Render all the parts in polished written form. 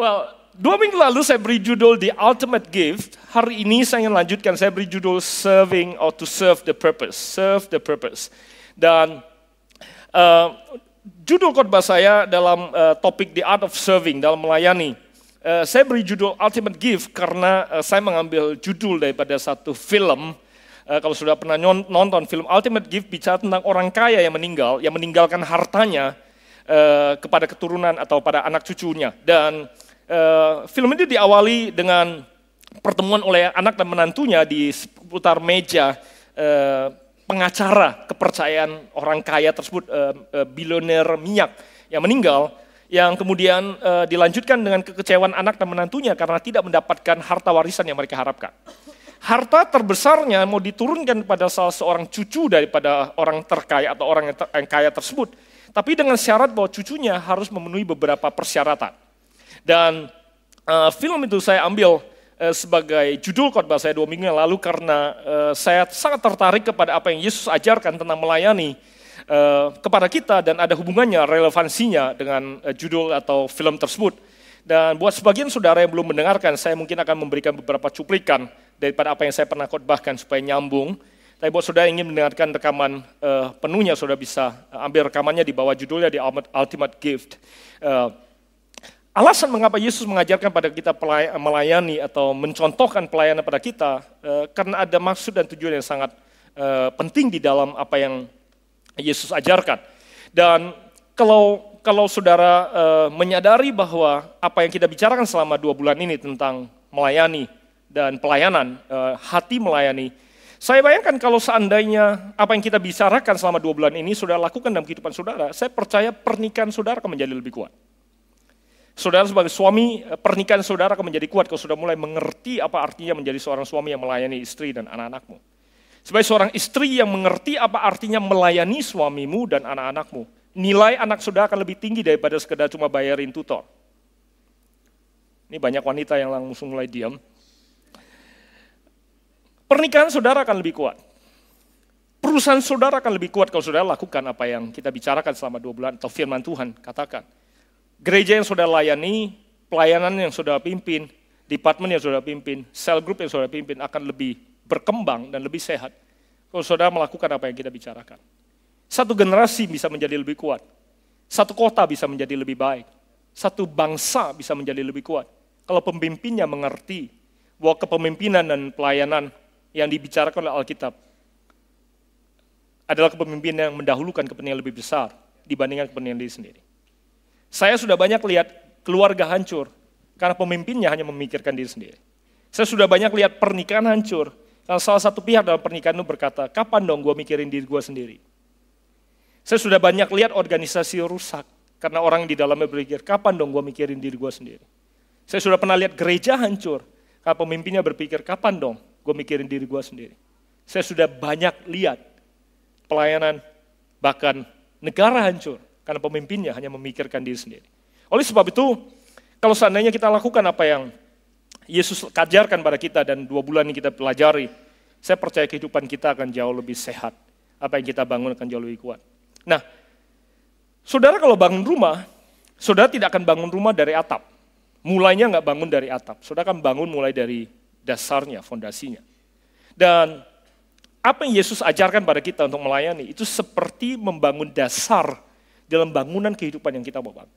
Well, 2 minggu lalu saya beri judul The Ultimate Gift. Hari ini saya ingin lanjutkan, saya beri judul Serving or to Serve the Purpose. Serve the Purpose. Dan judul khotbah saya dalam topik The Art of Serving, dalam melayani. Saya beri judul Ultimate Gift karena saya mengambil judul daripada satu film. Kalau sudah pernah nonton film Ultimate Gift, bicara tentang orang kaya yang meninggal, yang meninggalkan hartanya kepada keturunan atau pada anak cucunya. Dan film ini diawali dengan pertemuan oleh anak dan menantunya di seputar meja pengacara kepercayaan orang kaya tersebut, bilioner minyak yang meninggal, yang kemudian dilanjutkan dengan kekecewaan anak dan menantunya karena tidak mendapatkan harta warisan yang mereka harapkan. Harta terbesarnya mau diturunkan pada salah seorang cucu daripada orang terkaya atau orang yang kaya tersebut, tapi dengan syarat bahwa cucunya harus memenuhi beberapa persyaratan. Dan film itu saya ambil sebagai judul khotbah saya 2 minggu yang lalu karena saya sangat tertarik kepada apa yang Yesus ajarkan tentang melayani kepada kita dan ada hubungannya, relevansinya dengan judul atau film tersebut. Dan buat sebagian saudara yang belum mendengarkan, saya mungkin akan memberikan beberapa cuplikan daripada apa yang saya pernah khotbahkan supaya nyambung. Tapi buat saudara yang ingin mendengarkan rekaman penuhnya, saudara bisa ambil rekamannya di bawah judulnya The Ultimate Gift. Alasan mengapa Yesus mengajarkan pada kita melayani atau mencontohkan pelayanan pada kita, karena ada maksud dan tujuan yang sangat penting di dalam apa yang Yesus ajarkan. Dan kalau saudara menyadari bahwa apa yang kita bicarakan selama 2 bulan ini tentang melayani dan pelayanan, hati melayani, saya bayangkan kalau seandainya apa yang kita bicarakan selama 2 bulan ini saudara lakukan dalam kehidupan saudara, saya percaya pernikahan saudara akan menjadi lebih kuat. Saudara sebagai suami, pernikahan saudara akan menjadi kuat kalau sudah mulai mengerti apa artinya menjadi seorang suami yang melayani istri dan anak-anakmu. Sebagai seorang istri yang mengerti apa artinya melayani suamimu dan anak-anakmu, nilai anak saudara akan lebih tinggi daripada sekedar cuma bayarin tutor. Ini banyak wanita yang langsung mulai diam. Pernikahan saudara akan lebih kuat. Perusahaan saudara akan lebih kuat kalau saudara lakukan apa yang kita bicarakan selama 2 bulan atau firman Tuhan katakan. Gereja yang saudara layani, pelayanan yang saudara pimpin, departemen yang saudara pimpin, cell group yang saudara pimpin akan lebih berkembang dan lebih sehat kalau saudara melakukan apa yang kita bicarakan. Satu generasi bisa menjadi lebih kuat. Satu kota bisa menjadi lebih baik. Satu bangsa bisa menjadi lebih kuat. Kalau pemimpinnya mengerti bahwa kepemimpinan dan pelayanan yang dibicarakan oleh Alkitab adalah kepemimpinan yang mendahulukan kepentingan lebih besar dibandingkan kepentingan diri sendiri. Saya sudah banyak lihat keluarga hancur karena pemimpinnya hanya memikirkan diri sendiri. Saya sudah banyak lihat pernikahan hancur karena salah satu pihak dalam pernikahan itu berkata, kapan dong gue mikirin diri gue sendiri? Saya sudah banyak lihat organisasi rusak karena orang di dalamnya berpikir, kapan dong gue mikirin diri gue sendiri? Saya sudah pernah lihat gereja hancur karena pemimpinnya berpikir, kapan dong gue mikirin diri gue sendiri? Saya sudah banyak lihat pelayanan, bahkan negara hancur karena pemimpinnya hanya memikirkan diri sendiri. Oleh sebab itu, kalau seandainya kita lakukan apa yang Yesus ajarkan pada kita dan 2 bulan ini kita pelajari, saya percaya kehidupan kita akan jauh lebih sehat. Apa yang kita bangun akan jauh lebih kuat. Nah, saudara kalau bangun rumah, saudara tidak akan bangun rumah dari atap. Mulainya nggak bangun dari atap, saudara akan bangun mulai dari dasarnya, fondasinya. Dan apa yang Yesus ajarkan pada kita untuk melayani, itu seperti membangun dasar dalam bangunan kehidupan yang kita mau bangun.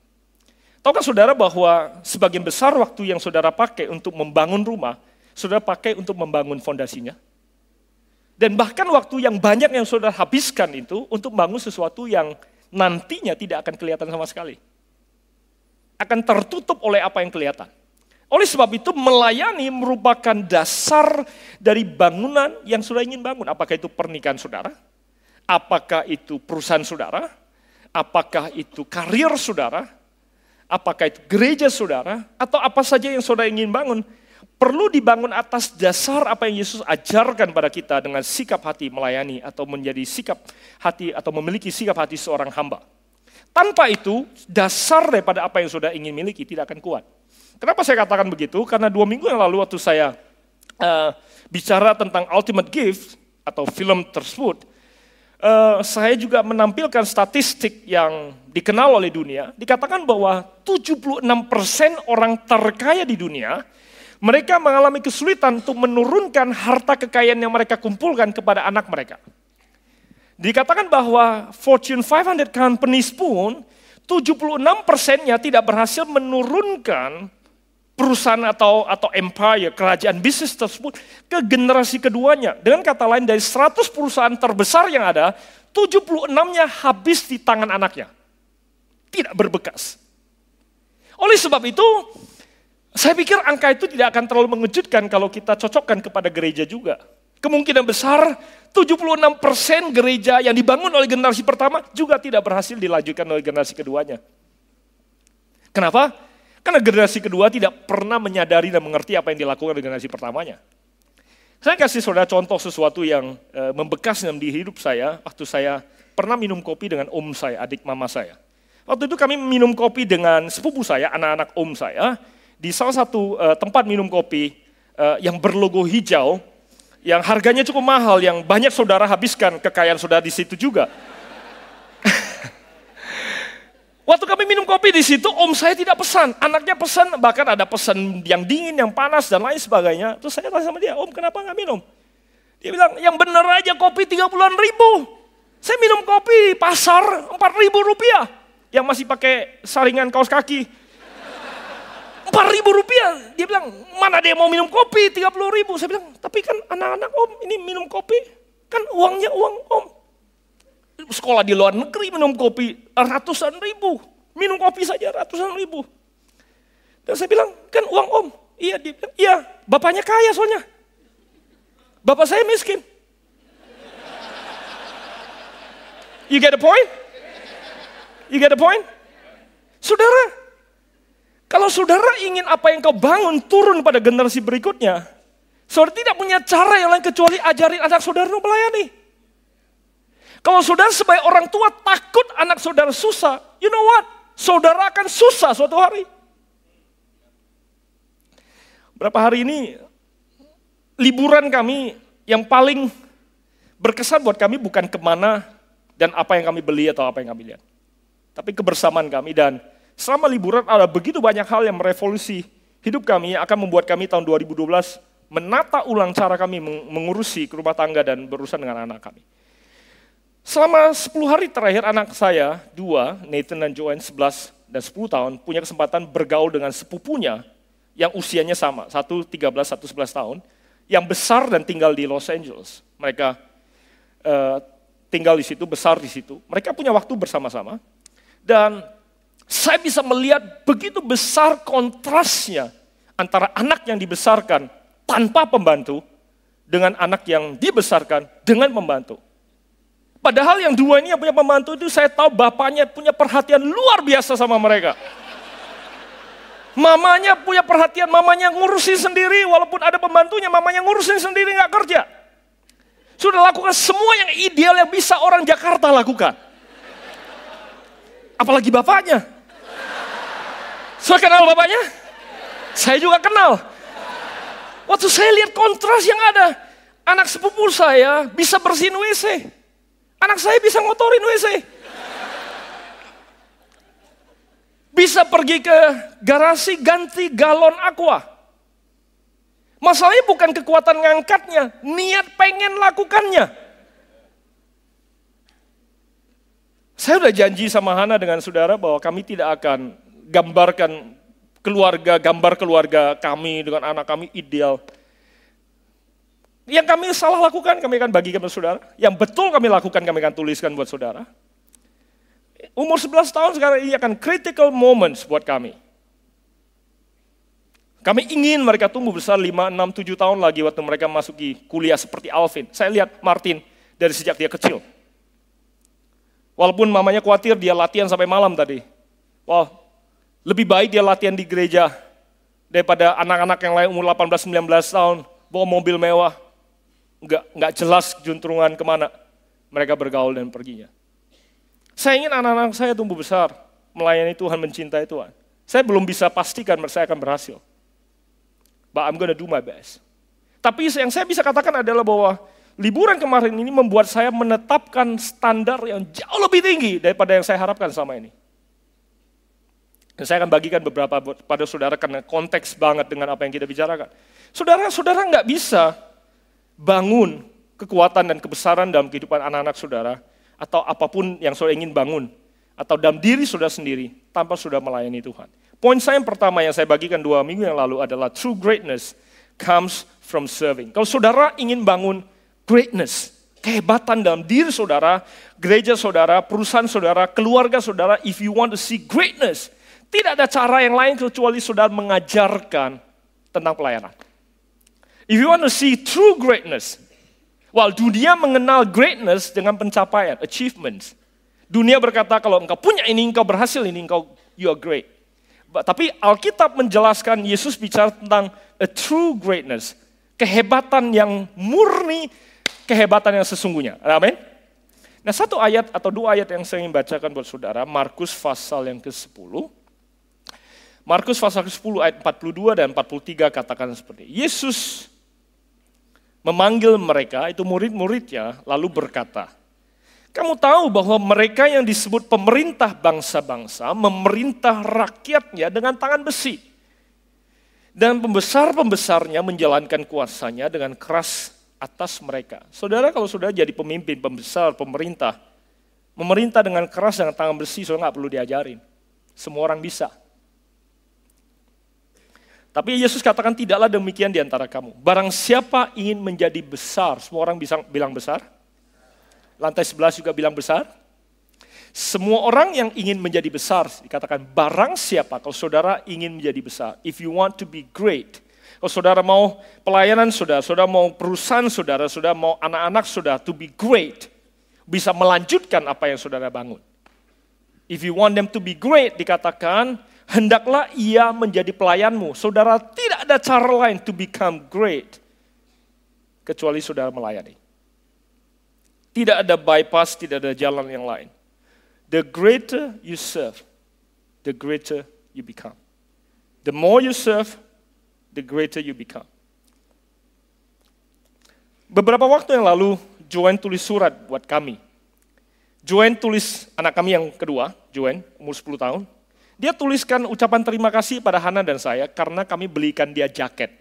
Tahukah saudara bahwa sebagian besar waktu yang saudara pakai untuk membangun rumah, saudara pakai untuk membangun fondasinya? Dan bahkan waktu yang banyak yang saudara habiskan itu untuk membangun sesuatu yang nantinya tidak akan kelihatan sama sekali. Akan tertutup oleh apa yang kelihatan. Oleh sebab itu melayani merupakan dasar dari bangunan yang saudara ingin bangun. Apakah itu pernikahan saudara? Apakah itu perusahaan saudara? Apakah itu karir saudara? Apakah itu gereja saudara? Atau apa saja yang saudara ingin bangun? Perlu dibangun atas dasar apa yang Yesus ajarkan pada kita dengan sikap hati melayani atau menjadi sikap hati atau memiliki sikap hati seorang hamba. Tanpa itu, dasar daripada apa yang saudara ingin miliki tidak akan kuat. Kenapa saya katakan begitu? Karena 2 minggu yang lalu waktu saya bicara tentang Ultimate Gift atau film tersebut, saya juga menampilkan statistik yang dikenal oleh dunia. Dikatakan bahwa 76% orang terkaya di dunia, mereka mengalami kesulitan untuk menurunkan harta kekayaan yang mereka kumpulkan kepada anak mereka. Dikatakan bahwa Fortune 500 companies pun 76%-nya tidak berhasil menurunkan perusahaan atau empire, kerajaan bisnis tersebut ke generasi keduanya. Dengan kata lain, dari 100 perusahaan terbesar yang ada, 76-nya habis di tangan anaknya. Tidak berbekas. Oleh sebab itu, saya pikir angka itu tidak akan terlalu mengejutkan kalau kita cocokkan kepada gereja juga. Kemungkinan besar 76% gereja yang dibangun oleh generasi pertama juga tidak berhasil dilanjutkan oleh generasi keduanya. Kenapa? Karena generasi kedua tidak pernah menyadari dan mengerti apa yang dilakukan oleh generasi pertamanya. Saya kasih saudara contoh sesuatu yang membekas di hidup saya waktu saya pernah minum kopi dengan om saya, adik mama saya. Waktu itu kami minum kopi dengan sepupu saya, anak-anak om saya, di salah satu tempat minum kopi yang berlogo hijau, yang harganya cukup mahal, yang banyak saudara habiskan kekayaan saudara di situ juga. Waktu kami minum kopi di situ, om saya tidak pesan, anaknya pesan, bahkan ada pesan yang dingin, yang panas, dan lain sebagainya. Terus saya tanya sama dia, om kenapa nggak minum? Dia bilang, yang bener aja kopi 30-an ribu. Saya minum kopi pasar 4.000 rupiah, yang masih pakai saringan kaos kaki. 4.000 rupiah, dia bilang, mana dia mau minum kopi 30.000. Saya bilang, tapi kan anak-anak om ini minum kopi, kan uangnya uang om. Sekolah di luar negeri minum kopi ratusan ribu, minum kopi saja ratusan ribu. Dan saya bilang, kan uang om. Iya, dia bilang, iya, bapaknya kaya soalnya. Bapak saya miskin. You get the point? You get the point? Saudara, kalau saudara ingin apa yang kau bangun turun pada generasi berikutnya, saudara tidak punya cara yang lain kecuali ajarin anak saudara untuk melayani. Kalau saudara sebagai orang tua takut anak saudara susah, you know what? Saudara akan susah suatu hari. Berapa hari ini, liburan kami yang paling berkesan buat kami bukan kemana dan apa yang kami beli atau apa yang kami lihat. Tapi kebersamaan kami, dan selama liburan ada begitu banyak hal yang merevolusi hidup kami yang akan membuat kami tahun 2012 menata ulang cara kami mengurusi rumah tangga dan berurusan dengan anak kami. Selama 10 hari terakhir anak saya, 2, Nathan dan Joanne 11 dan 10 tahun, punya kesempatan bergaul dengan sepupunya yang usianya sama, satu 13, satu 11 tahun, yang besar dan tinggal di Los Angeles. Mereka tinggal di situ, besar di situ. Mereka punya waktu bersama-sama. Dan saya bisa melihat begitu besar kontrasnya antara anak yang dibesarkan tanpa pembantu dengan anak yang dibesarkan dengan pembantu. Padahal yang dua ini yang punya pembantu itu saya tahu bapaknya punya perhatian luar biasa sama mereka. Mamanya punya perhatian, mamanya ngurusin sendiri, walaupun ada pembantunya, mamanya ngurusin sendiri nggak kerja. Sudah lakukan semua yang ideal yang bisa orang Jakarta lakukan. Apalagi bapaknya. Saya kenal bapaknya? Saya juga kenal. Waktu saya lihat kontras yang ada, anak sepupu saya bisa bersihin WC. Anak saya bisa ngotorin WC. Bisa pergi ke garasi ganti galon aqua. Masalahnya bukan kekuatan ngangkatnya, niat pengen lakukannya. Saya udah janji sama Hana dengan saudara bahwa kami tidak akan gambarkan gambar keluarga kami dengan anak kami ideal. Yang kami salah lakukan, kami akan bagikan kepada saudara. Yang betul kami lakukan, kami akan tuliskan buat saudara. Umur 11 tahun sekarang ini akan critical moments buat kami. Kami ingin mereka tumbuh besar 5, 6, 7 tahun lagi waktu mereka masuki kuliah seperti Alvin. Saya lihat Martin dari sejak dia kecil. Walaupun mamanya khawatir dia latihan sampai malam tadi. Wah, lebih baik dia latihan di gereja daripada anak-anak yang lain umur 18-19 tahun bawa mobil mewah. Nggak jelas juntrungan kemana mereka bergaul dan perginya. Saya ingin anak-anak saya tumbuh besar, melayani Tuhan, mencintai Tuhan. Saya belum bisa pastikan saya akan berhasil. But I'm gonna do my best. Tapi yang saya bisa katakan adalah bahwa liburan kemarin ini membuat saya menetapkan standar yang jauh lebih tinggi daripada yang saya harapkan selama ini. Dan saya akan bagikan beberapa pada saudara karena konteks banget dengan apa yang kita bicarakan. Saudara nggak bisa bangun kekuatan dan kebesaran dalam kehidupan anak-anak saudara, atau apapun yang saudara ingin bangun, atau dalam diri saudara sendiri, tanpa saudara melayani Tuhan. Poin saya yang pertama yang saya bagikan 2 minggu yang lalu adalah true greatness comes from serving. Kalau saudara ingin bangun greatness, kehebatan dalam diri saudara, gereja saudara, perusahaan saudara, keluarga saudara, if you want to see greatness, tidak ada cara yang lain kecuali saudara mengajarkan tentang pelayanan. If you want to see true greatness, dunia mengenal greatness dengan pencapaian, achievements. Dunia berkata kalau engkau punya ini, engkau berhasil ini, you are great. Tapi Alkitab menjelaskan, Yesus bicara tentang a true greatness. Kehebatan yang murni, kehebatan yang sesungguhnya. Amin. Nah, 1 ayat atau 2 ayat yang saya ingin bacakan buat saudara, Markus pasal yang ke-10. Markus pasal ke-10 ayat 42 dan 43 katakan seperti ini. Yesus memanggil mereka, itu murid-muridnya, lalu berkata, kamu tahu bahwa mereka yang disebut pemerintah bangsa-bangsa, memerintah rakyatnya dengan tangan besi. Dan pembesar-pembesarnya menjalankan kuasanya dengan keras atas mereka. Saudara, kalau sudah jadi pemimpin, pembesar, pemerintah, memerintah dengan keras dengan tangan besi, saudara nggak perlu diajarin. Semua orang bisa. Tapi Yesus katakan tidaklah demikian di antara kamu. Barang siapa ingin menjadi besar, semua orang bisa bilang besar. Lantai 11 juga bilang besar. Semua orang yang ingin menjadi besar, dikatakan barang siapa, kalau saudara ingin menjadi besar. If you want to be great. Kalau saudara mau pelayanan saudara mau perusahaan saudara mau anak-anak saudara to be great. Bisa melanjutkan apa yang saudara bangun. If you want them to be great, dikatakan, hendaklah ia menjadi pelayanmu. Saudara tidak ada cara lain to become great, kecuali saudara melayani. Tidak ada bypass, tidak ada jalan yang lain. The greater you serve, the greater you become. The more you serve, the greater you become. Beberapa waktu yang lalu, Joanne tulis surat buat kami. Joanne tulis, anak kami yang kedua, Joanne, umur 10 tahun. Dia tuliskan ucapan terima kasih pada Hana dan saya karena kami belikan dia jaket.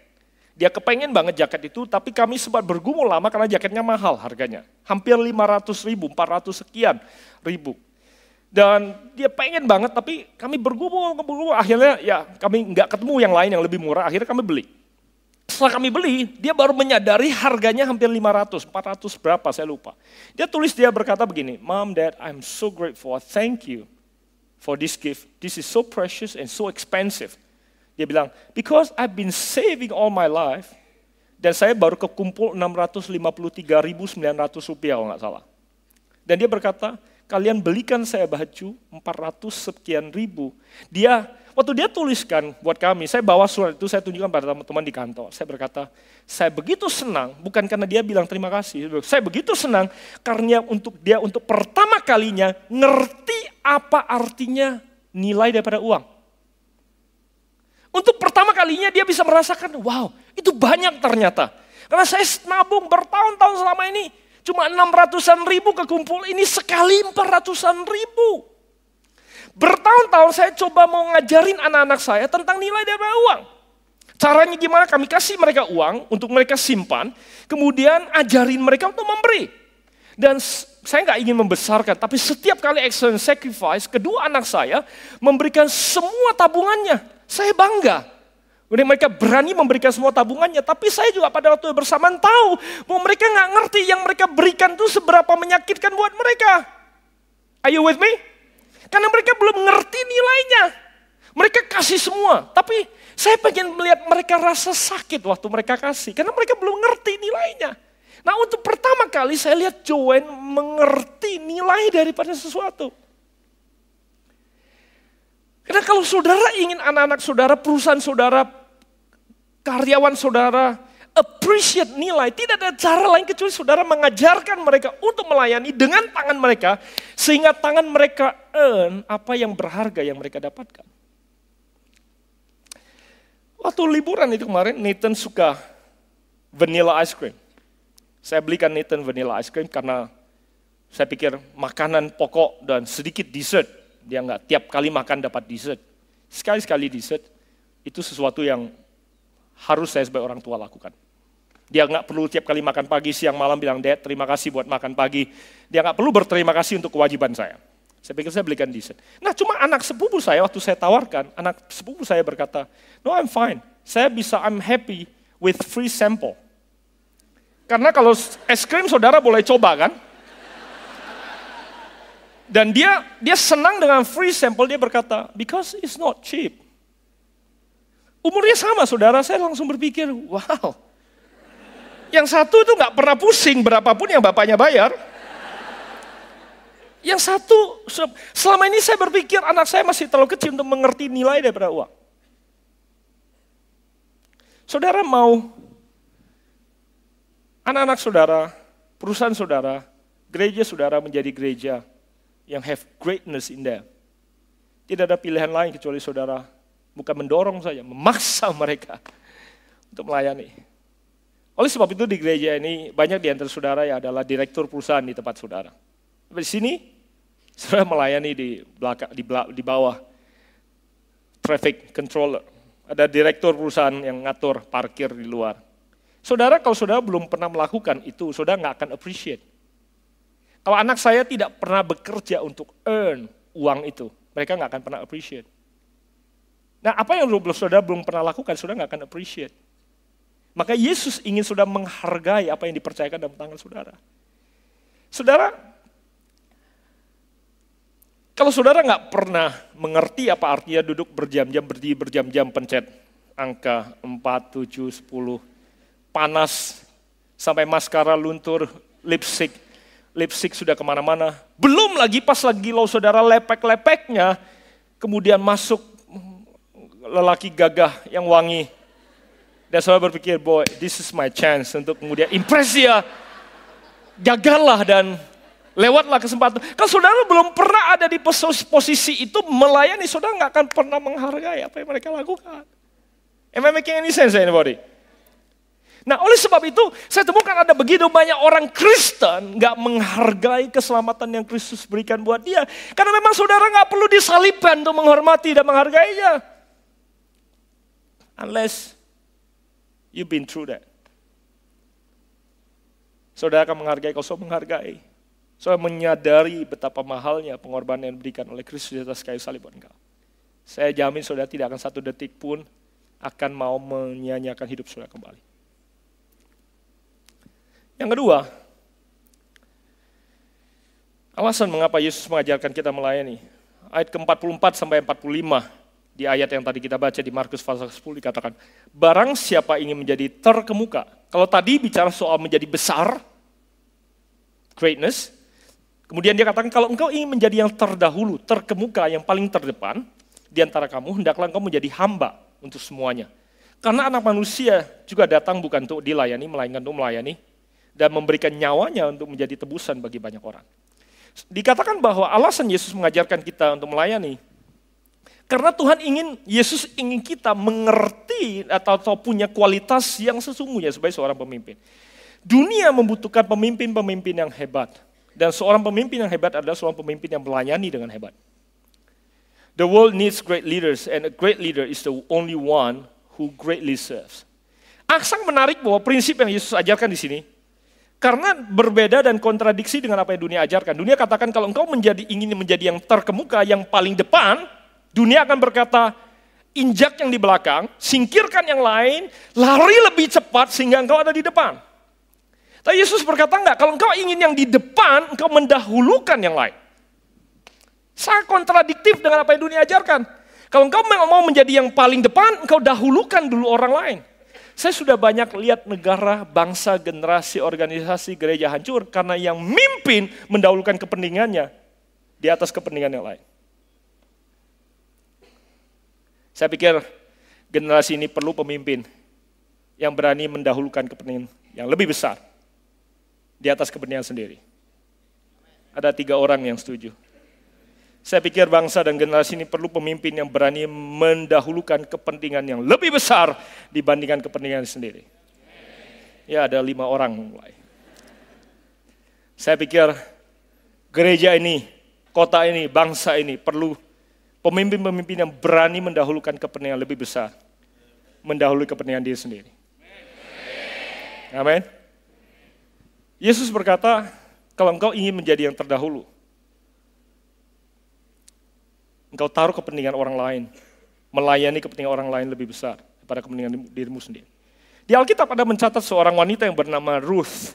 Dia kepengen banget jaket itu, tapi kami sempat bergumul lama karena jaketnya mahal harganya. Hampir 500 ribu, 400 sekian ribu. Dan dia pengen banget, tapi kami bergumul, akhirnya ya kami nggak ketemu yang lain yang lebih murah, akhirnya kami beli. Setelah kami beli, dia baru menyadari harganya hampir 500, 400 berapa, saya lupa. Dia berkata begini, Mom, Dad, I'm so grateful, thank you for this gift. This is so precious and so expensive. Dia bilang, because I've been saving all my life, dan saya baru kekumpul 653.900 rupiah kalau nggak salah. Dan dia berkata, kalian belikan saya baju 400 sekian ribu. Waktu dia tuliskan buat kami, saya bawa surat itu, saya tunjukkan pada teman-teman di kantor. Saya berkata, saya begitu senang, bukan karena dia bilang terima kasih. Saya begitu senang karena untuk pertama kalinya ngerti apa artinya nilai daripada uang. Untuk pertama kalinya dia bisa merasakan, wow, itu banyak ternyata. Karena saya nabung bertahun-tahun selama ini, cuma 600-an ribu kekumpul, ini sekali 400-an ribu. Bertahun-tahun saya coba mau ngajarin anak-anak saya tentang nilai daripada uang. Caranya gimana? Kami kasih mereka uang untuk mereka simpan, kemudian ajarin mereka untuk memberi. Dan saya nggak ingin membesarkan, tapi setiap kali excellent sacrifice, kedua anak saya memberikan semua tabungannya. Saya bangga. Mereka berani memberikan semua tabungannya, tapi saya juga pada waktu bersamaan tahu bahwa mereka nggak ngerti yang mereka berikan itu seberapa menyakitkan buat mereka. Are you with me? Karena mereka belum ngerti nilainya. Mereka kasih semua, tapi saya pengen melihat mereka rasa sakit waktu mereka kasih, karena mereka belum ngerti nilainya. Nah, untuk pertama kali saya lihat Joanne mengerti nilai daripada sesuatu. Karena kalau saudara ingin anak-anak saudara, perusahaan saudara, karyawan saudara, appreciate nilai, tidak ada cara lain kecuali saudara mengajarkan mereka untuk melayani dengan tangan mereka, sehingga tangan mereka earn apa yang berharga yang mereka dapatkan. Waktu liburan itu kemarin, Nathan suka vanilla ice cream. Saya belikan Nathan vanilla ice cream karena saya pikir makanan pokok dan sedikit dessert. Dia nggak tiap kali makan dapat dessert. Sekali-sekali dessert, itu sesuatu yang harus saya sebagai orang tua lakukan. Dia nggak perlu tiap kali makan pagi, siang, malam bilang, Dad, terima kasih buat makan pagi. Dia nggak perlu berterima kasih untuk kewajiban saya. Saya pikir saya belikan dessert. Nah cuma anak sepupu saya, waktu saya tawarkan, anak sepupu saya berkata, no I'm fine. I'm happy with free sample. Karena kalau es krim saudara boleh coba kan? Dan dia senang dengan free sample, dia berkata, because it's not cheap. Umurnya sama saudara, saya langsung berpikir, wow. Yang satu itu nggak pernah pusing berapapun yang bapaknya bayar. Yang satu, selama ini saya berpikir anak saya masih terlalu kecil untuk mengerti nilai daripada uang. Saudara mau anak-anak saudara, perusahaan saudara, gereja saudara menjadi gereja yang have greatness in them. Tidak ada pilihan lain kecuali saudara bukan mendorong saja, memaksa mereka untuk melayani. Oleh sebab itu di gereja ini banyak di antara saudara yang adalah direktur perusahaan di tempat saudara. Di sini saudara melayani di bawah traffic controller. Ada direktur perusahaan yang ngatur parkir di luar. Saudara, kalau saudara belum pernah melakukan itu, saudara nggak akan appreciate. Kalau anak saya tidak pernah bekerja untuk earn uang itu, mereka nggak akan pernah appreciate. Nah, apa yang saudara belum pernah lakukan, saudara nggak akan appreciate. Maka Yesus ingin saudara menghargai apa yang dipercayakan dalam tangan saudara. Saudara, kalau saudara nggak pernah mengerti apa artinya duduk berjam-jam, berdiri berjam-jam pencet angka 4, 7, 10, panas, sampai maskara luntur, lipstick sudah kemana-mana. Belum lagi pas lagi lo saudara lepek-lepeknya, kemudian masuk lelaki gagah yang wangi. Dan saudara berpikir, boy, this is my chance untuk kemudian impress dia. Gagallah dan lewatlah kesempatan. Kalau saudara belum pernah ada di posisi itu melayani, saudara nggak akan pernah menghargai apa yang mereka lakukan. Am I making any sense, anybody? Nah, oleh sebab itu, saya temukan ada begitu banyak orang Kristen nggak menghargai keselamatan yang Kristus berikan buat dia. Karena memang saudara nggak perlu disalibkan untuk menghormati dan menghargainya. Unless you've been through that. Saudara akan menghargai kalau saudara menghargai. Saudara menyadari betapa mahalnya pengorbanan yang diberikan oleh Kristus di atas kayu salib buat engkau. Saya jamin saudara tidak akan satu detik pun akan mau menyanyiakan hidup saudara kembali. Yang kedua, alasan mengapa Yesus mengajarkan kita melayani. Ayat ke-44 sampai 45 di ayat yang tadi kita baca di Markus pasal 10 dikatakan, barang siapa ingin menjadi terkemuka. Kalau tadi bicara soal menjadi besar, greatness, kemudian dia katakan kalau engkau ingin menjadi yang terdahulu, terkemuka, yang paling terdepan di antara kamu, hendaklah engkau menjadi hamba untuk semuanya. Karena anak manusia juga datang bukan untuk dilayani, melainkan untuk melayani dan memberikan nyawanya untuk menjadi tebusan bagi banyak orang. Dikatakan bahwa alasan Yesus mengajarkan kita untuk melayani, karena Yesus ingin kita mengerti atau punya kualitas yang sesungguhnya sebagai seorang pemimpin. Dunia membutuhkan pemimpin-pemimpin yang hebat. Dan seorang pemimpin yang hebat adalah seorang pemimpin yang melayani dengan hebat. The world needs great leaders and a great leader is the only one who greatly serves. Sangat menarik bahwa prinsip yang Yesus ajarkan di sini, karena berbeda dan kontradiksi dengan apa yang dunia ajarkan. Dunia katakan kalau engkau ingin menjadi yang terkemuka, yang paling depan, dunia akan berkata, injak yang di belakang, singkirkan yang lain, lari lebih cepat sehingga engkau ada di depan. Tapi Yesus berkata enggak, kalau engkau ingin yang di depan, engkau mendahulukan yang lain. Sangat kontradiktif dengan apa yang dunia ajarkan. Kalau engkau mau menjadi yang paling depan, engkau dahulukan dulu orang lain. Saya sudah banyak lihat negara, bangsa, generasi, organisasi, gereja hancur karena yang mimpin mendahulukan kepentingannya di atas kepentingan yang lain. Saya pikir generasi ini perlu pemimpin yang berani mendahulukan kepentingan yang lebih besar di atas kepentingan sendiri. Ada 3 orang yang setuju. Saya pikir bangsa dan generasi ini perlu pemimpin yang berani mendahulukan kepentingan yang lebih besar dibandingkan kepentingan sendiri. Ya, ada 5 orang mulai. Saya pikir gereja ini, kota ini, bangsa ini perlu pemimpin-pemimpin yang berani mendahulukan kepentingan lebih besar, mendahului kepentingan diri sendiri. Amin. Yesus berkata, kalau engkau ingin menjadi yang terdahulu, engkau taruh kepentingan orang lain, melayani kepentingan orang lain lebih besar daripada kepentingan dirimu sendiri. Di Alkitab ada mencatat seorang wanita yang bernama Ruth,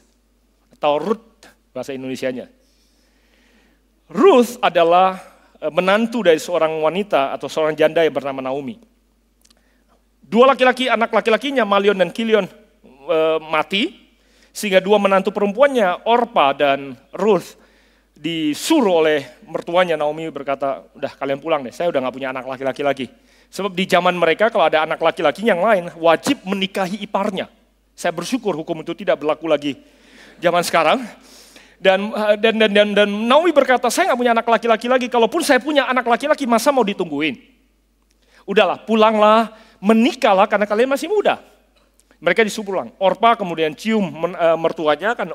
atau Ruth bahasa Indonesianya. Ruth adalah menantu dari seorang wanita atau seorang janda yang bernama Naomi. Dua laki-laki, anak laki-lakinya Malion dan Kilion mati, sehingga dua menantu perempuannya Orpa dan Ruth disuruh oleh mertuanya. Naomi berkata, udah kalian pulang deh, saya udah gak punya anak laki-laki lagi. Sebab di zaman mereka kalau ada anak laki-laki yang lain wajib menikahi iparnya. Saya bersyukur hukum itu tidak berlaku lagi zaman sekarang. Dan Naomi berkata, saya gak punya anak laki-laki lagi, kalaupun saya punya anak laki-laki masa mau ditungguin? Udahlah, pulanglah, menikahlah karena kalian masih muda. Mereka disuruh pulang. Orpa kemudian cium mertuanya, kan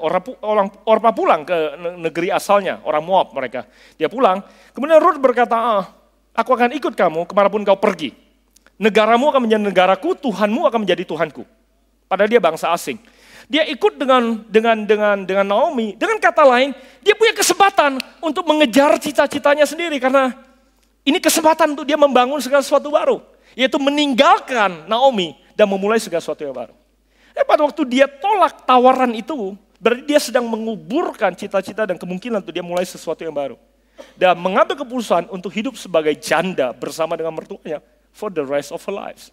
Orpa pulang ke negeri asalnya, orang Moab mereka. Dia pulang, kemudian Ruth berkata, aku akan ikut kamu kemanapun kau pergi. Negaramu akan menjadi negaraku, Tuhanmu akan menjadi Tuhanku. Padahal dia bangsa asing. Dia ikut dengan Naomi. Dengan kata lain, dia punya kesempatan untuk mengejar cita-citanya sendiri. Karena ini kesempatan untuk dia membangun segala sesuatu baru. Yaitu meninggalkan Naomi dan memulai segala sesuatu yang baru. Pada waktu dia tolak tawaran itu, berarti dia sedang menguburkan cita-cita dan kemungkinan untuk dia mulai sesuatu yang baru. Dan mengambil keputusan untuk hidup sebagai janda bersama dengan mertuanya for the rest of her lives.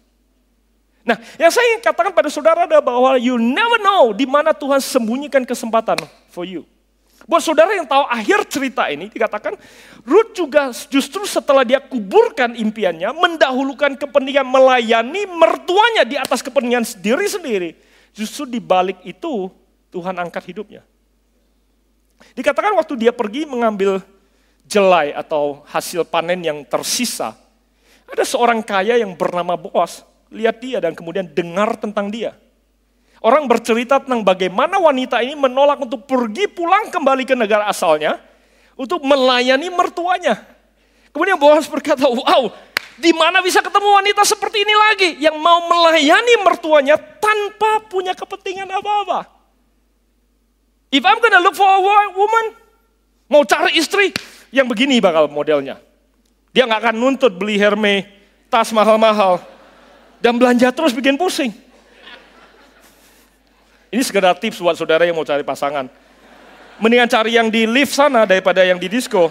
Nah, yang saya ingin katakan pada saudara adalah bahwa you never know di mana Tuhan sembunyikan kesempatan for you. Buat saudara yang tahu akhir cerita ini dikatakan, Ruth juga justru setelah dia kuburkan impiannya, mendahulukan kepentingan melayani mertuanya di atas kepentingan diri sendiri. Justru di balik itu Tuhan angkat hidupnya. Dikatakan waktu dia pergi mengambil jelai atau hasil panen yang tersisa, ada seorang kaya yang bernama Boas. Lihat dia dan kemudian dengar tentang dia. Orang bercerita tentang bagaimana wanita ini menolak untuk pergi pulang kembali ke negara asalnya untuk melayani mertuanya. Kemudian Boas berkata, wow, di mana bisa ketemu wanita seperti ini lagi yang mau melayani mertuanya tanpa punya kepentingan apa-apa. If I'm gonna look for a woman, mau cari istri yang begini bakal modelnya. Dia nggak akan nuntut beli Hermes, tas mahal-mahal. Dan belanja terus bikin pusing. Ini sekedar tips buat saudara yang mau cari pasangan. Mendingan cari yang di lift sana daripada yang di disco.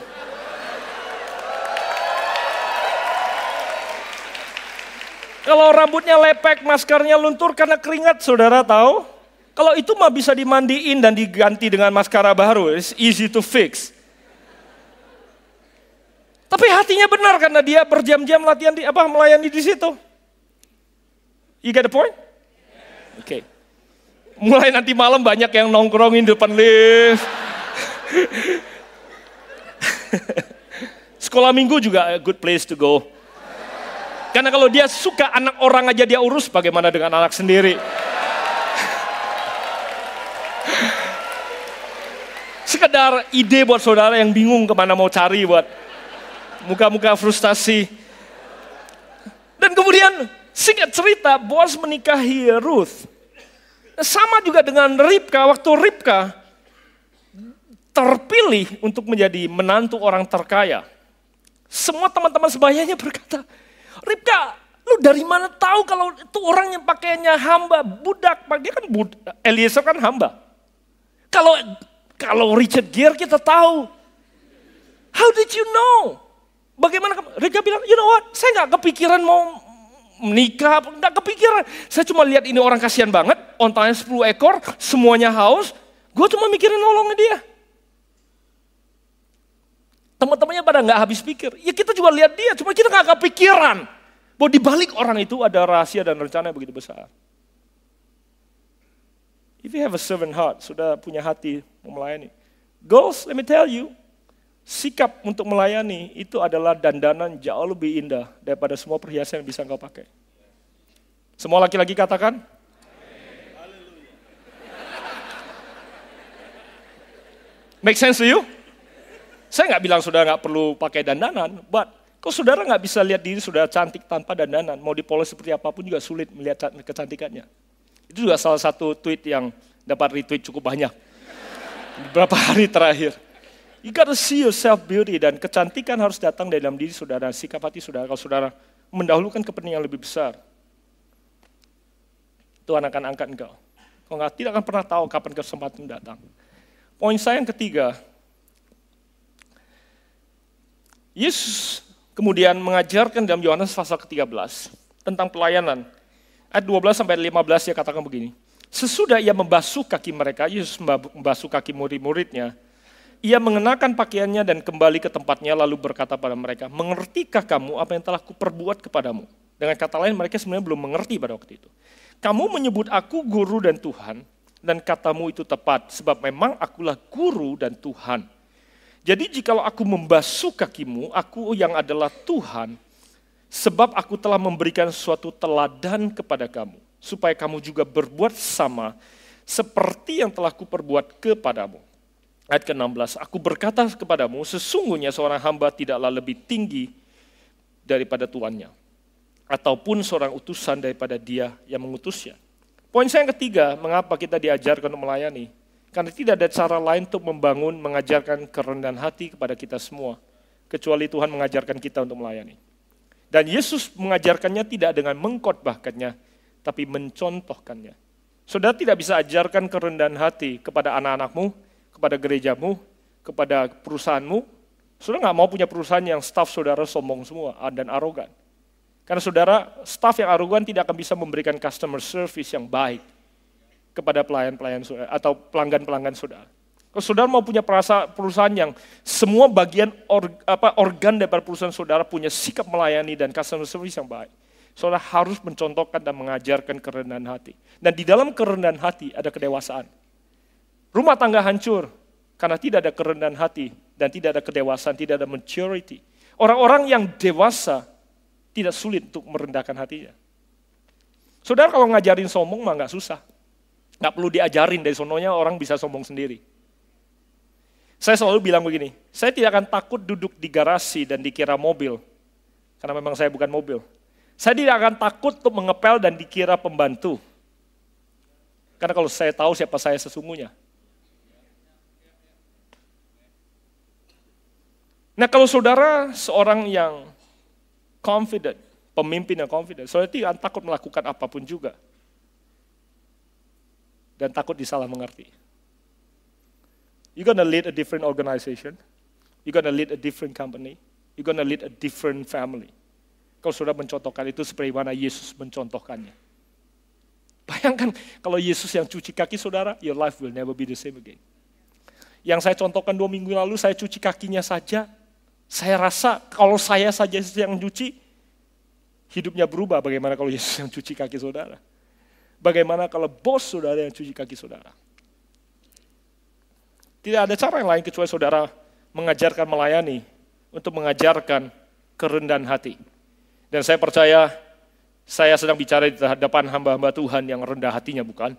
Kalau rambutnya lepek, maskarnya luntur karena keringat, saudara tahu? Kalau itu mah bisa dimandiin dan diganti dengan maskara baru. It's easy to fix. Tapi hatinya benar karena dia berjam-jam latihan melayani di situ. You get the point? Oke. Mulai nanti malam banyak yang nongkrongin di depan lift. Sekolah minggu juga a good place to go. Karena kalau dia suka anak orang aja dia urus, bagaimana dengan anak sendiri? Sekedar ide buat saudara yang bingung kemana mau cari buat muka-muka frustasi. Dan kemudian singkat cerita, Boas menikahi Ruth. Sama juga dengan Ribka, waktu Ribka terpilih untuk menjadi menantu orang terkaya. Semua teman-teman sebayanya berkata, Ribka, lu dari mana tahu kalau itu orang yang pakaiannya hamba, budak. Dia kan Eliezer kan hamba. Kalau Richard Gere kita tahu. How did you know? Bagaimana? Ribka bilang, you know what, saya gak kepikiran mau menikah, enggak kepikiran. Saya cuma lihat ini orang kasihan banget, ontanya 10 ekor, semuanya haus. Gue cuma mikirin nolongin dia. Teman-temannya pada nggak habis pikir. Ya kita juga lihat dia, cuma kita nggak kepikiran bahwa di balik orang itu ada rahasia dan rencana yang begitu besar. If you have a servant heart, sudah punya hati mau melayani. Girls, let me tell you, sikap untuk melayani itu adalah dandanan jauh lebih indah daripada semua perhiasan yang bisa engkau pakai. Semua laki-laki katakan? Make sense to you? Saya nggak bilang saudara nggak perlu pakai dandanan, but kalau saudara nggak bisa lihat diri saudara cantik tanpa dandanan, mau dipoles seperti apapun juga sulit melihat kecantikannya. Itu juga salah satu tweet yang dapat retweet cukup banyak beberapa hari terakhir. You gotta see your self beauty, dan kecantikan harus datang dari dalam diri saudara, sikap hati saudara. Kalau saudara mendahulukan kepentingan lebih besar, Tuhan akan angkat engkau. Kalau nggak, tidak akan pernah tahu kapan kesempatan datang. Poin saya yang ketiga, Yesus kemudian mengajarkan dalam Yohanes pasal ke-13 tentang pelayanan. Ayat 12-15 dia katakan begini. Sesudah ia membasuh kaki mereka, Yesus membasuh kaki murid-muridnya, ia mengenakan pakaiannya dan kembali ke tempatnya lalu berkata pada mereka, mengertikah kamu apa yang telah kuperbuat kepadamu? Dengan kata lain mereka sebenarnya belum mengerti pada waktu itu. Kamu menyebut aku guru dan Tuhan, dan katamu itu tepat, sebab memang akulah guru dan Tuhan. Jadi jikalau aku membasuh kakimu, aku yang adalah Tuhan, sebab aku telah memberikan suatu teladan kepada kamu, supaya kamu juga berbuat sama seperti yang telah kuperbuat kepadamu. Ayat ke-16, aku berkata kepadamu, sesungguhnya seorang hamba tidaklah lebih tinggi daripada tuannya, ataupun seorang utusan daripada dia yang mengutusnya. Poin saya yang ketiga, mengapa kita diajarkan untuk melayani? Karena tidak ada cara lain untuk membangun, mengajarkan kerendahan hati kepada kita semua, kecuali Tuhan mengajarkan kita untuk melayani. Dan Yesus mengajarkannya tidak dengan mengkhotbahkannya, tapi mencontohkannya. Saudara tidak bisa ajarkan kerendahan hati kepada anak-anakmu, kepada gerejamu, kepada perusahaanmu. Saudara nggak mau punya perusahaan yang staf saudara sombong semua dan arogan. Karena saudara, staf yang arogan tidak akan bisa memberikan customer service yang baik kepada pelayan-pelayan saudara atau pelanggan-pelanggan saudara. Kalau saudara mau punya perusahaan yang semua bagian organ daripada perusahaan saudara punya sikap melayani dan customer service yang baik, saudara harus mencontohkan dan mengajarkan kerendahan hati. Dan di dalam kerendahan hati ada kedewasaan. Rumah tangga hancur karena tidak ada kerendahan hati dan tidak ada kedewasaan, tidak ada maturity. Orang-orang yang dewasa tidak sulit untuk merendahkan hatinya. Saudara kalau ngajarin sombong mah nggak susah. Nggak perlu diajarin, dari sononya orang bisa sombong sendiri. Saya selalu bilang begini, saya tidak akan takut duduk di garasi dan dikira mobil, karena memang saya bukan mobil. Saya tidak akan takut untuk mengepel dan dikira pembantu, karena kalau saya tahu siapa saya sesungguhnya. Nah kalau saudara seorang yang confident, pemimpin yang confident, saudara tidak akan takut melakukan apapun juga. Dan takut disalah mengerti. You're gonna lead a different organization, you're gonna lead a different company, you're gonna lead a different family. Kalau saudara mencontohkan itu seperti mana Yesus mencontohkannya. Bayangkan kalau Yesus yang cuci kaki saudara, your life will never be the same again. Yang saya contohkan 2 minggu lalu, saya cuci kakinya saja, saya rasa kalau saya saja yang cuci, hidupnya berubah. Bagaimana kalau Yesus yang cuci kaki saudara? Bagaimana kalau bos saudara yang cuci kaki saudara? Tidak ada cara yang lain kecuali saudara mengajarkan melayani, untuk mengajarkan kerendahan hati. Dan saya percaya, saya sedang bicara di hadapan hamba-hamba Tuhan yang rendah hatinya, bukan?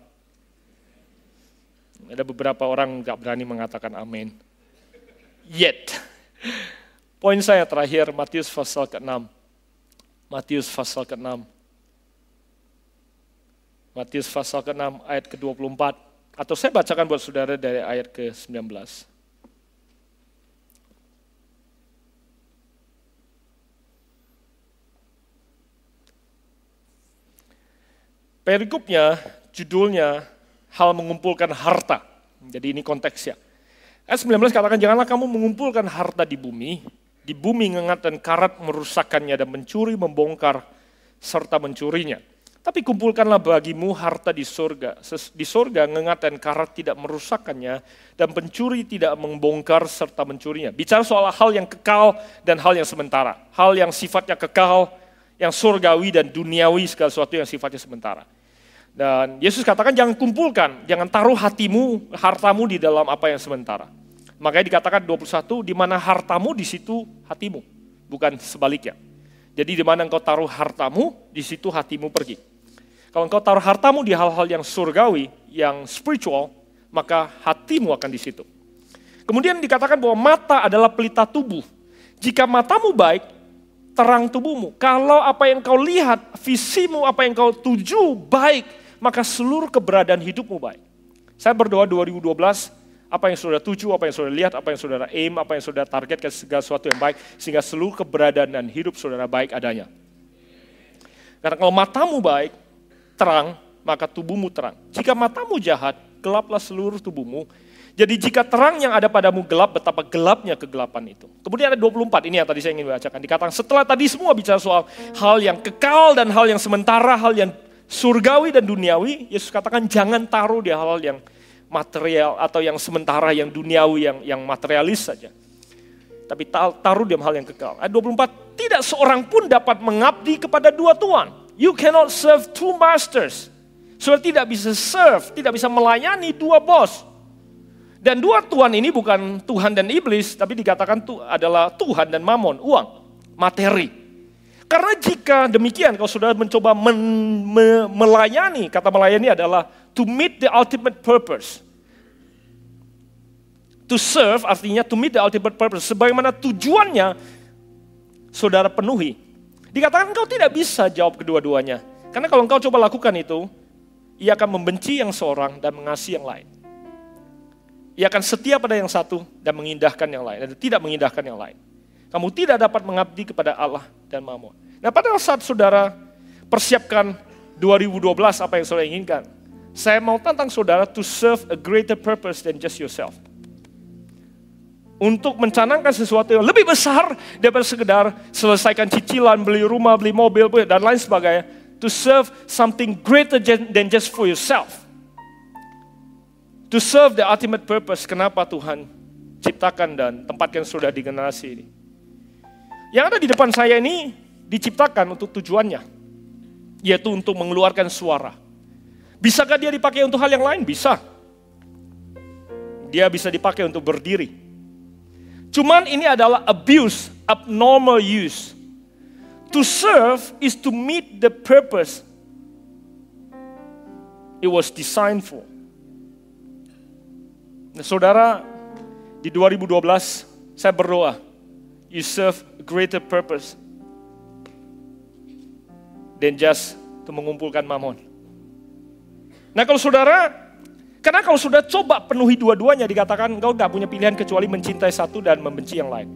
Ada beberapa orang gak berani mengatakan amin. Yet. Poin saya terakhir, Matius pasal ke-6. Matius pasal ke-6. Matius pasal ke-6 ayat ke-24. Atau saya bacakan buat saudara dari ayat ke-19. Perikopnya, judulnya, hal mengumpulkan harta. Jadi ini konteksnya. Ayat 19 katakan, janganlah kamu mengumpulkan harta di bumi ngengat dan karat merusakkannya dan mencuri, membongkar, serta mencurinya. Tapi kumpulkanlah bagimu harta di surga. Di surga ngengat dan karat tidak merusakkannya dan pencuri tidak membongkar serta mencurinya. Bicara soal hal yang kekal dan hal yang sementara. Hal yang sifatnya kekal, yang surgawi dan duniawi, segala sesuatu yang sifatnya sementara. Dan Yesus katakan jangan kumpulkan, jangan taruh hatimu, hartamu di dalam apa yang sementara. Makanya dikatakan 21, di mana hartamu di situ hatimu, bukan sebaliknya. Jadi di mana engkau taruh hartamu, di situ hatimu pergi. Kalau engkau taruh hartamu di hal-hal yang surgawi, yang spiritual, maka hatimu akan di situ. Kemudian dikatakan bahwa mata adalah pelita tubuh. Jika matamu baik, terang tubuhmu. Kalau apa yang kau lihat, visimu, apa yang kau tuju baik, maka seluruh keberadaan hidupmu baik. Saya berdoa 2012, apa yang saudara tuju, apa yang saudara lihat, apa yang saudara aim, apa yang saudara targetkan, segala sesuatu yang baik, sehingga seluruh keberadaan dan hidup saudara baik adanya. Karena kalau matamu baik, terang, maka tubuhmu terang. Jika matamu jahat, gelaplah seluruh tubuhmu. Jadi jika terang yang ada padamu gelap, betapa gelapnya kegelapan itu. Kemudian ada 24, ini yang tadi saya ingin bacakan. Dikatakan setelah tadi semua bicara soal hal yang kekal dan hal yang sementara, hal yang surgawi dan duniawi, Yesus katakan jangan taruh di hal yang material atau yang sementara, yang duniawi, yang materialis saja. Tapi taruh di hal yang kekal. Ayat 24, tidak seorang pun dapat mengabdi kepada dua tuan. You cannot serve two masters. Saudara tidak bisa serve, tidak bisa melayani dua bos. Dan dua tuan ini bukan Tuhan dan iblis, tapi dikatakan adalah Tuhan dan mamon, uang, materi. Karena jika demikian, kalau saudara mencoba melayani, kata melayani adalah to meet the ultimate purpose. To serve artinya to meet the ultimate purpose. Sebagaimana tujuannya, saudara penuhi. Dikatakan engkau tidak bisa jawab kedua-duanya. Karena kalau engkau coba lakukan itu, ia akan membenci yang seorang dan mengasihi yang lain. Ia akan setia pada yang satu dan mengindahkan yang lain, dan tidak mengindahkan yang lain. Kamu tidak dapat mengabdi kepada Allah dan Mamon. Nah, pada saat saudara persiapkan 2012 apa yang saudara inginkan, saya mau tantang saudara to serve a greater purpose than just yourself. Untuk mencanangkan sesuatu yang lebih besar daripada sekedar selesaikan cicilan, beli rumah, beli mobil, dan lain sebagainya. To serve something greater than just for yourself. To serve the ultimate purpose, kenapa Tuhan ciptakan dan tempatkan saudara di generasi ini. Yang ada di depan saya ini diciptakan untuk tujuannya, yaitu untuk mengeluarkan suara. Bisakah dia dipakai untuk hal yang lain? Bisa. Dia bisa dipakai untuk berdiri. Cuman ini adalah abuse, abnormal use. To serve is to meet the purpose it was designed for. Nah, saudara, di 2012 saya berdoa, you serve a greater purpose than just to mengumpulkan mamon. Nah karena kalau sudah coba penuhi dua-duanya, dikatakan engkau gak punya pilihan kecuali mencintai satu dan membenci yang lain.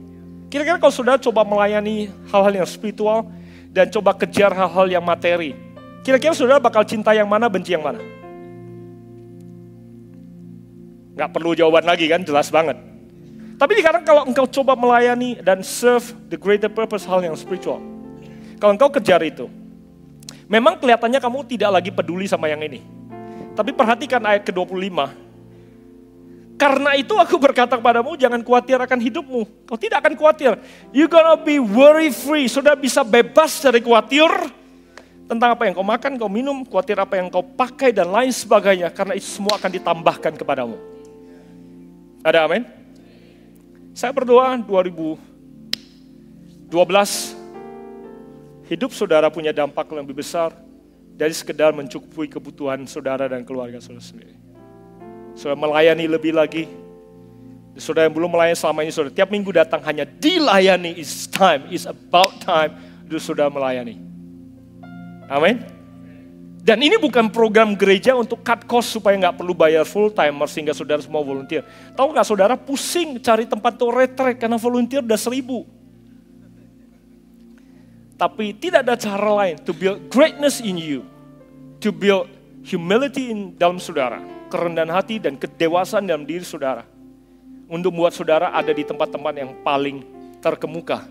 Kira-kira kalau sudah coba melayani hal-hal yang spiritual dan coba kejar hal-hal yang materi, kira-kira saudara bakal cinta yang mana, benci yang mana? Gak perlu jawaban lagi kan, jelas banget. Tapi dikatakan kalau engkau coba melayani dan serve the greater purpose, hal yang spiritual. Kalau engkau kejar itu, memang kelihatannya kamu tidak lagi peduli sama yang ini. Tapi perhatikan ayat ke-25. Karena itu aku berkata kepadamu, jangan khawatir akan hidupmu. Kau tidak akan khawatir. You gonna be worry free. Sudah bisa bebas dari khawatir tentang apa yang kau makan, kau minum, khawatir apa yang kau pakai dan lain sebagainya. Karena itu semua akan ditambahkan kepadamu. Ada amin? Saya berdoa 2012 hidup saudara punya dampak lebih besar dari sekedar mencukupi kebutuhan saudara dan keluarga saudara sendiri. Saudara melayani lebih lagi. Saudara yang belum melayani selama ini, saudara tiap minggu datang hanya dilayani. It's time, it's about time. Saudara melayani. Amin. Dan ini bukan program gereja untuk cut cost supaya nggak perlu bayar full timer sehingga saudara semua volunteer. Tahu nggak saudara pusing cari tempat untuk retreat karena volunteer udah 1,000. Tapi tidak ada cara lain to build greatness in you, to build humility in dalam saudara, kerendahan hati dan kedewasaan dalam diri saudara, untuk membuat saudara ada di tempat-tempat yang paling terkemuka.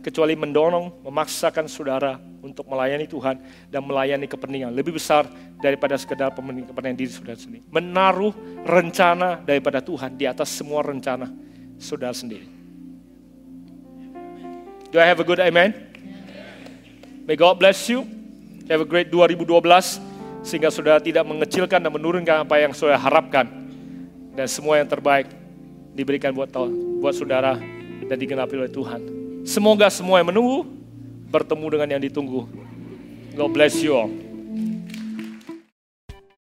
Kecuali mendorong, memaksakan saudara untuk melayani Tuhan dan melayani kepentingan lebih besar daripada sekedar kepentingan diri saudara sendiri. Menaruh rencana daripada Tuhan di atas semua rencana saudara sendiri. Do I have a good amen? May God bless you. Have a great 2012 sehingga saudara tidak mengecilkan dan menurunkan apa yang saudara harapkan. Dan semua yang terbaik diberikan buat saudara dan digenapi oleh Tuhan. Semoga semua yang menunggu bertemu dengan yang ditunggu. God bless you all.